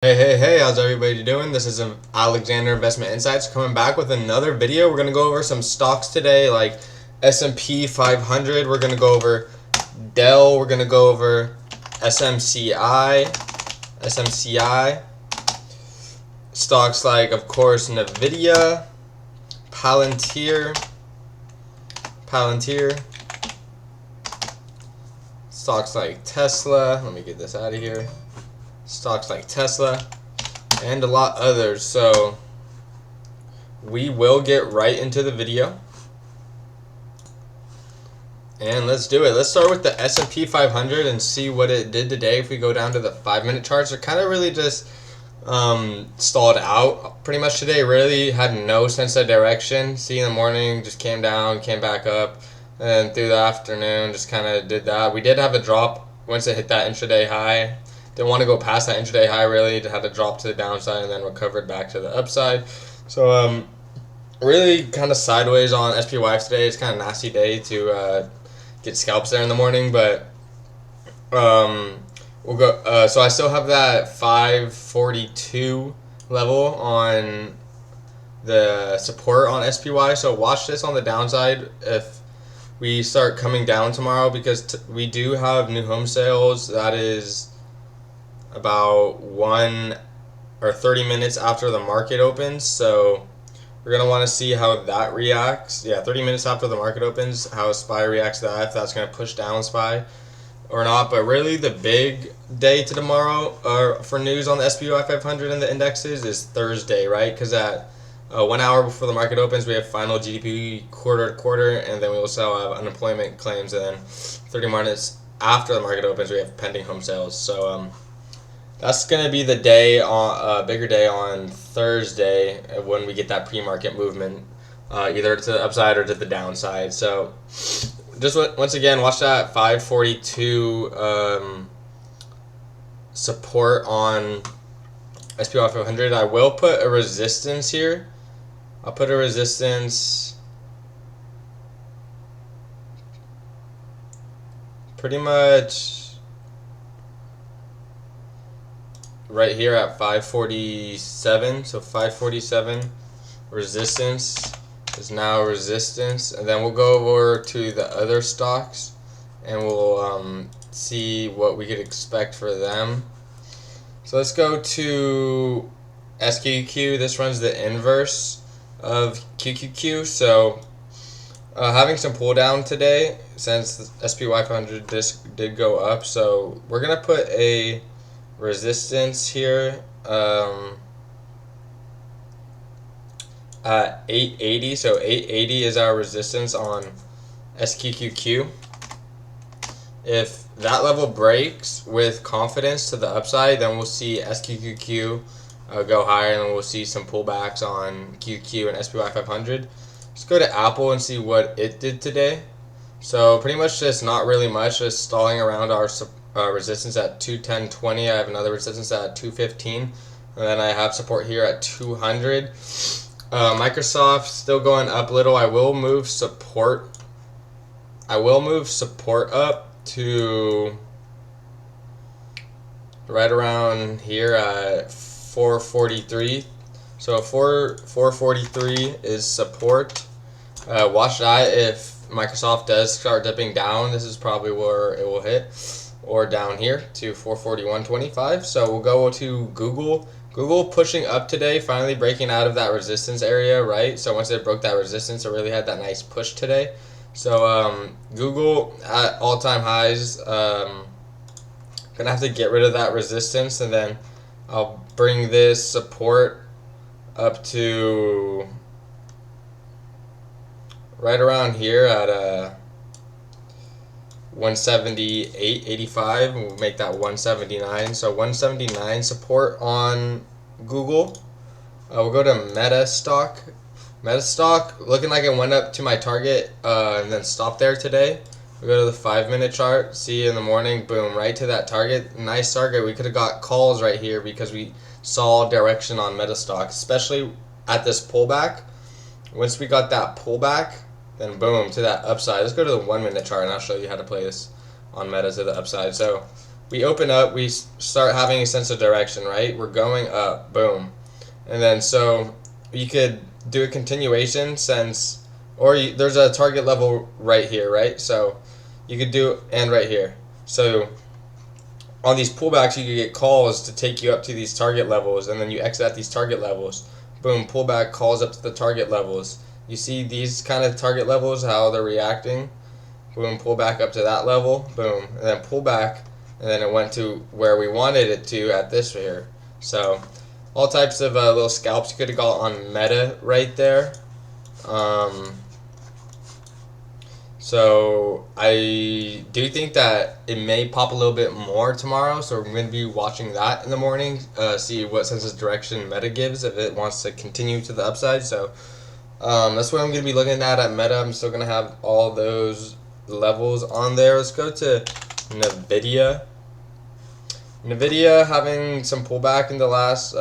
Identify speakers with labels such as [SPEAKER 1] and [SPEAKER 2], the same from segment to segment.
[SPEAKER 1] Hey, how's everybody doing? This is Alexander Investment Insights coming back with another video. We're going to go over some stocks today like S&P 500. We're going to go over Dell. We're going to go over SMCI. Stocks like, of course, Nvidia, Palantir. Stocks like Tesla. Let me get this out of here. Stocks like Tesla and a lot others. So we will get right into the video and let's do it. Let's start with the S&P 500 and see what it did today. If we go down to the 5-minute charts, it kind of really just stalled out pretty much today. Really had no sense of direction. See, in the morning just came down, came back up, and through the afternoon just kind of did that. We did have a drop once it hit that intraday high. Didn't want to go past that intraday high, really. It had to drop to the downside and then recovered back to the upside. So really kind of sideways on SPY today. It's kind of a nasty day to get scalps there in the morning, but we'll go. So I still have that 542 level on the support on SPY. So watch this on the downside if we start coming down tomorrow, because we do have new home sales. That is about 1 or 30 minutes after the market opens. So we're going to want to see how that reacts. Yeah, 30 minutes after the market opens, how SPY reacts to that, if that's going to push down SPY or not. But really the big day to tomorrow for news on the SPY 500 and the indexes is Thursday, right? Because at 1 hour before the market opens, we have final GDP quarter to quarter, and then we also have unemployment claims, and then 30 minutes after the market opens, we have pending home sales. So that's going to be the day on bigger day on Thursday when we get that pre-market movement, either to the upside or to the downside. So just once again, watch that 542 support on SPY 500. I will put a resistance here. I'll put a resistance pretty much right here at 547. So 547 resistance is now resistance, and then we'll go over to the other stocks and we'll see what we could expect for them. So let's go to SQQQ. This runs the inverse of QQQ. So having some pull down today since the SPY 500 did go up. So we're gonna put a resistance here at 880. So 880 is our resistance on SQQQ. If that level breaks with confidence to the upside, then we'll see SQQQ go higher, and then we'll see some pullbacks on QQ and SPY 500. Let's go to Apple and see what it did today. So pretty much just not really much, just stalling around our resistance at 210.20. I have another resistance at 215, and then I have support here at 200. Microsoft still going up a little. I will move support up to right around here at 443. So 443 is support. Watch that. If Microsoft does start dipping down, this is probably where it will hit, or down here to 441.25. So we'll go to Google. Google pushing up today, finally breaking out of that resistance area, right? So once it broke that resistance, it really had that nice push today. So Google at all-time highs. Gonna have to get rid of that resistance, and then I'll bring this support up to right around here at 178.85. We'll make that 179. So 179 support on Google. We'll go to Meta stock. Meta stock looking like it went up to my target and then stopped there today. We go to the 5-minute chart. See in the morning, boom, right to that target. Nice target. We could have got calls right here because we saw direction on Meta stock, especially at this pullback. Once we got that pullback, then boom, to that upside. Let's go to the 1-minute chart and I'll show you how to play this on Meta to the upside. So we open up, we start having a sense of direction, right? We're going up, boom. And then so you could do a continuation since, or there's a target level right here, right? So you could do, and right here. So on these pullbacks, you could get calls to take you up to these target levels, and then you exit at these target levels. Boom, pullback, calls up to the target levels. You see these kind of target levels, how they're reacting. Boom, pull back up to that level, boom, and then pull back, and then it went to where we wanted it to at this here. So all types of little scalps you could have got on Meta right there. So I do think that it may pop a little bit more tomorrow, so we're going to be watching that in the morning, see what sense of direction Meta gives, if it wants to continue to the upside. So that's what I'm going to be looking at Meta. I'm still going to have all those levels on there. Let's go to Nvidia. Nvidia having some pullback in the last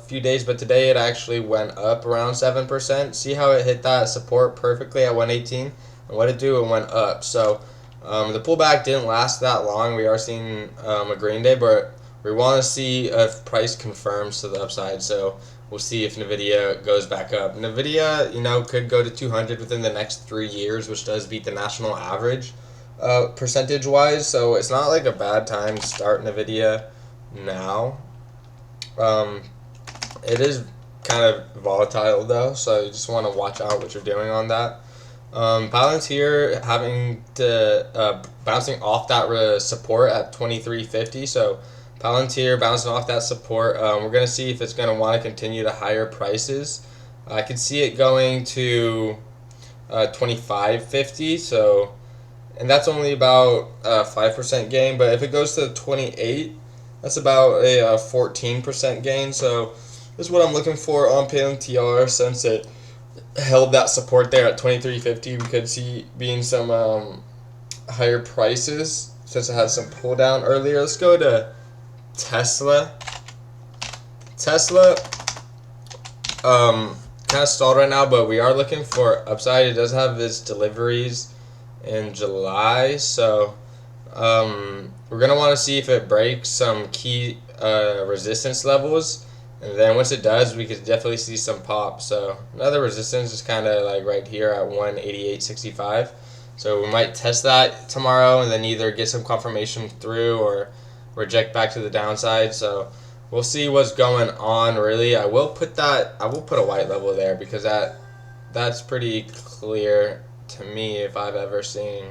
[SPEAKER 1] few days, but today it actually went up around 7%. See how it hit that support perfectly at 118? And what it do? It went up. So the pullback didn't last that long. We are seeing a green day, but we want to see if price confirms to the upside. So we'll see if Nvidia goes back up. Nvidia, could go to 200 within the next 3 years, which does beat the national average percentage-wise. So it's not like a bad time to start Nvidia now. It is kind of volatile though, so you just want to watch out what you're doing on that. Palantir having to bouncing off that support at 2350. So Palantir bouncing off that support. We're going to see if it's going to want to continue to higher prices. I could see it going to 2550. So, and that's only about 5% gain. But if it goes to 28, that's about a 14% gain. So this is what I'm looking for on Palantir since it held that support there at 2350. We could see being some higher prices since it had some pull down earlier. Let's go to Tesla. Tesla kind of stalled right now, but we are looking for upside. It does have its deliveries in July, so we're gonna want to see if it breaks some key resistance levels. And then once it does, we could definitely see some pop. So another resistance is kind of like right here at 188.65. So we might test that tomorrow and then either get some confirmation through or reject back to the downside. So we'll see what's going on really. I will put a white level there because that's pretty clear to me if I've ever seen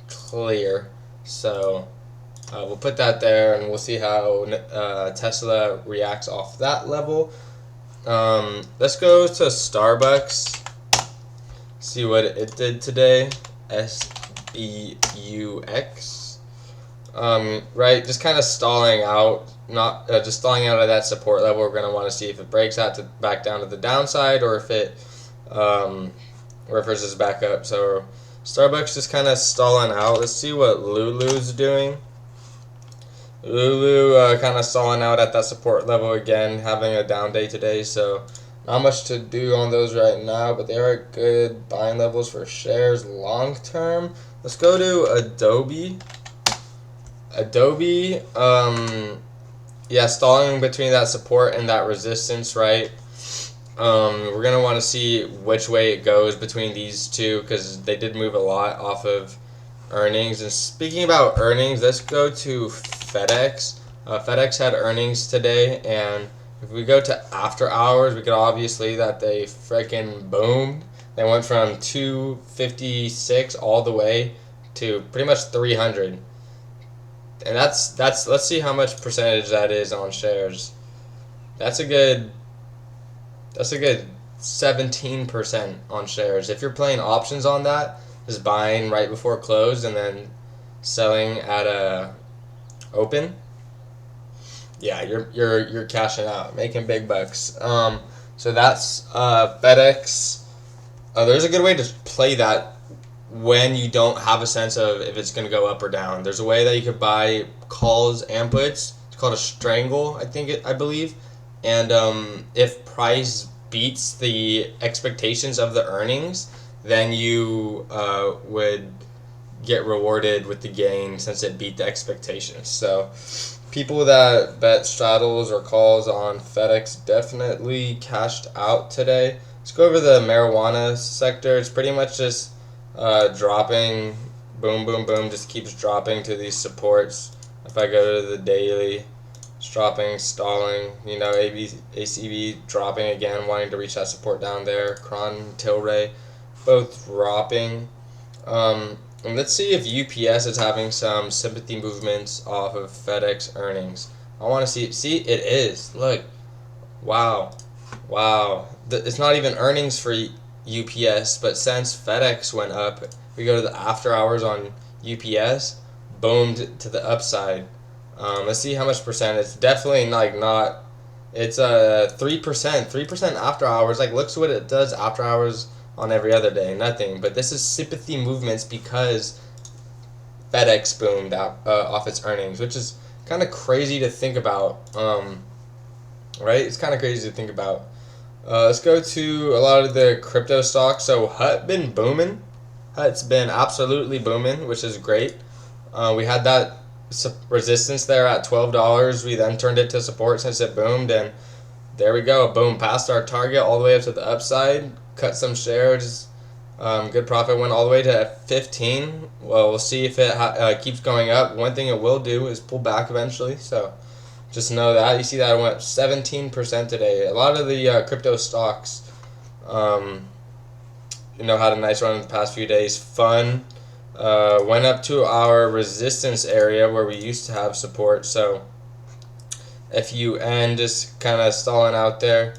[SPEAKER 1] clear. So we'll put that there, and we'll see how Tesla reacts off that level. Let's go to Starbucks. See what it did today. SBUX. Right, just kind of stalling out. Not just stalling out of that support level. We're going to want to see if it breaks out to back down to the downside, or if it reverses back up. So Starbucks just kind of stalling out. Let's see what Lulu's doing. Lulu kind of stalling out at that support level again, having a down day today, so not much to do on those right now, but they are good buying levels for shares long term. Let's go to Adobe. Adobe, yeah, stalling between that support and that resistance, right? We're going to want to see which way it goes between these two because they did move a lot off of earnings. And speaking about earnings, let's go to FedEx. FedEx had earnings today, and if we go to after hours, we could obviously that they freaking boomed. They went from 256 all the way to pretty much 300, and that's let's see how much percentage that is on shares. That's a good 17% on shares. If you're playing options on that, just buying right before close and then selling at a open, yeah, you're cashing out, making big bucks. So that's FedEx. There's a good way to play that when you don't have a sense of if it's going to go up or down. There's a way that you could buy calls and puts. It's called a strangle, I believe. And if price beats the expectations of the earnings, then you would get rewarded with the gain since it beat the expectations. So people that bet straddles or calls on FedEx definitely cashed out today. Let's go over the marijuana sector. It's pretty much just dropping, boom, boom, boom, just keeps dropping to these supports. If I go to the daily, it's dropping, stalling, ACB dropping again, wanting to reach that support down there. Cron, Tilray, both dropping. And let's see if UPS is having some sympathy movements off of FedEx earnings. I want to see. See, it is. Look. Wow. It's not even earnings for UPS, but since FedEx went up, we go to the after hours on UPS, boomed to the upside. Let's see how much percent. It's definitely not. It's 3%. 3% after hours. Like, looks what it does after hours on every other day, nothing. But this is sympathy movements because FedEx boomed out, off its earnings, which is kind of crazy to think about, right? It's kind of crazy to think about. Let's go to a lot of the crypto stocks. So HUT been booming. HUT's been absolutely booming, which is great. We had that resistance there at $12. We then turned it to support since it boomed, and there we go. Boom, passed our target all the way up to the upside. Cut some shares. Good profit, went all the way to 15. Well, we'll see if it keeps going up. One thing it will do is pull back eventually, so just know that. You see that it went 17% today. A lot of the crypto stocks had a nice run in the past few days. Fun. Went up to our resistance area where we used to have support, so FUN just kind of stalling out there.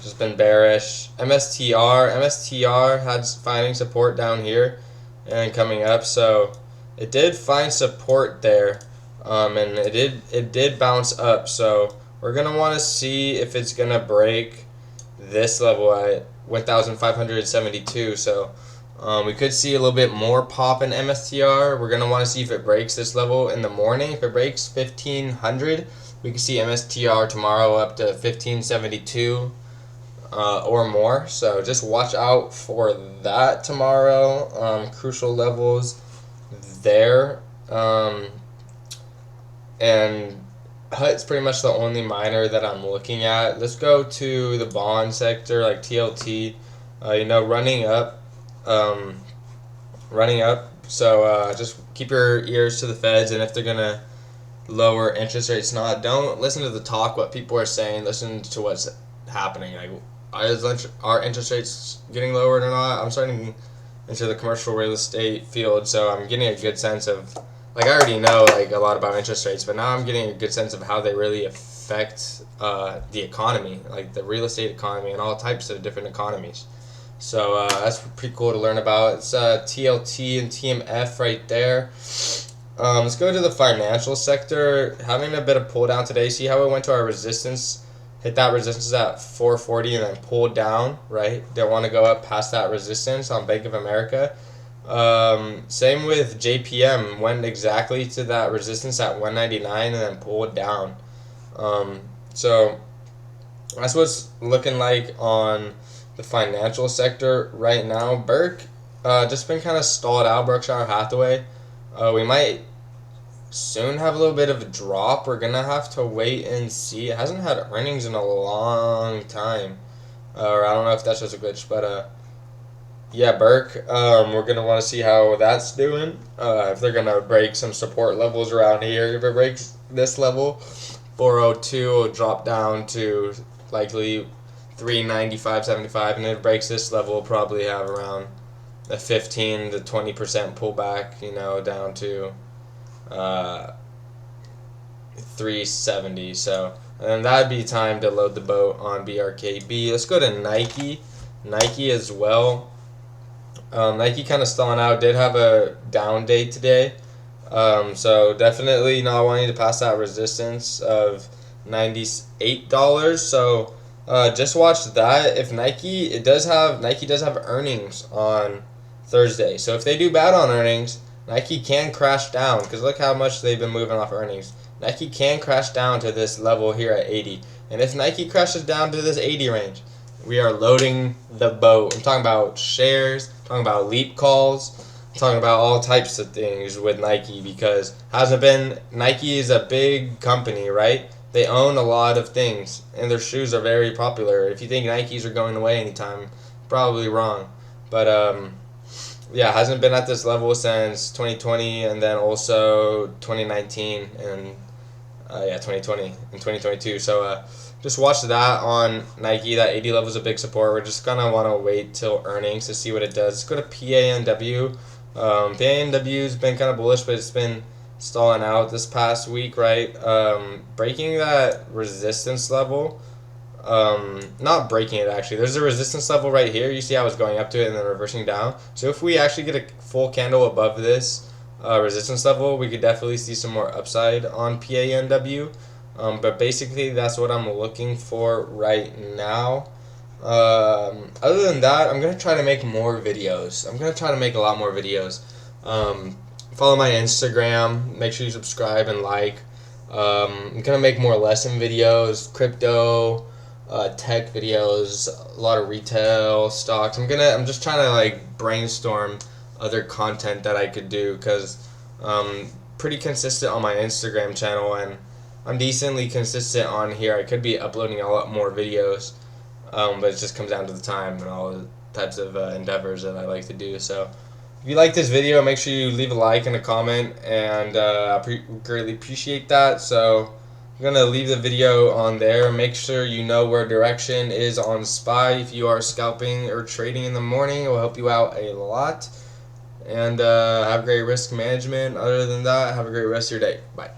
[SPEAKER 1] Just been bearish. MSTR had finding support down here and coming up, so it did find support there, and it did bounce up. So we're gonna want to see if it's gonna break this level at 1,572. So we could see a little bit more pop in MSTR. We're gonna want to see if it breaks this level in the morning. If it breaks 1,500. We can see MSTR tomorrow up to 1572 or more. So just watch out for that tomorrow. Crucial levels there. And HUT's pretty much the only miner that I'm looking at. Let's go to the bond sector like TLT. Running up. So just keep your ears to the feds, and if they're going to lower interest rates, don't listen to the talk, what people are saying. Listen to what's happening. Like, are interest rates getting lowered or not? I'm starting into the commercial real estate field, so I'm getting a good sense of, I already know a lot about interest rates, but now I'm getting a good sense of how they really affect the economy, like the real estate economy and all types of different economies. So that's pretty cool to learn about. It's TLT and TMF right there. Let's go to the financial sector. Having a bit of pull down today. See how it went to our resistance, hit that resistance at 440 and then pulled down, right? They want to go up past that resistance on Bank of America. Same with JPM, went exactly to that resistance at 199 and then pulled down. So that's what's looking like on the financial sector right now. Burke just been kind of stalled out. Berkshire Hathaway. We might soon have a little bit of a drop. We're gonna have to wait and see. It hasn't had earnings in a long time, or I don't know if that's just a glitch, but yeah, Burke. We're gonna want to see how that's doing. If they're gonna break some support levels around here. If it breaks this level, 402 will drop down to likely 395.75, and if it breaks this level, we'll probably have around a 15 to 20% pullback, down to 370. So, and then that'd be time to load the boat on BRKB. Let's go to Nike. Nike as well. Nike kind of stalling out. Did have a down day today. So definitely not wanting to pass that resistance of $98. So just watch that. If Nike does have earnings on Thursday. So if they do bad on earnings, Nike can crash down, because look how much they've been moving off earnings. Nike can crash down to this level here at 80. And if Nike crashes down to this 80 range, we are loading the boat. I'm talking about shares, talking about leap calls, talking about all types of things with Nike, because hasn't been Nike is a big company, right? They own a lot of things, and their shoes are very popular. If you think Nikes are going away anytime, probably wrong. But yeah, hasn't been at this level since 2020, and then also 2019, and 2020 and 2022. So just watch that on Nike. That 80 level is a big support. We're just gonna want to wait till earnings to see what it does. Let's go to PANW. PANW's been kind of bullish, but it's been stalling out this past week, right? Breaking that resistance level. Not breaking it actually. There's a resistance level right here. You see how it's going up to it and then reversing down. So if we actually get a full candle above this resistance level, we could definitely see some more upside on PANW. But basically, that's what I'm looking for right now. Other than that, I'm gonna try to make more videos. I'm gonna try to make a lot more videos. Follow my Instagram. Make sure you subscribe and like. I'm gonna make more lesson videos, crypto, tech videos, a lot of retail stocks. I'm just trying to like brainstorm other content that I could do, because pretty consistent on my Instagram channel, and I'm decently consistent on here. I could be uploading a lot more videos, but it just comes down to the time and all the types of endeavors that I like to do. So if you like this video, make sure you leave a like and a comment, and I greatly appreciate that. So I'm going to leave the video on there. Make sure you know where direction is on SPY. If you are scalping or trading in the morning, it will help you out a lot. And have great risk management. Other than that, have a great rest of your day. Bye.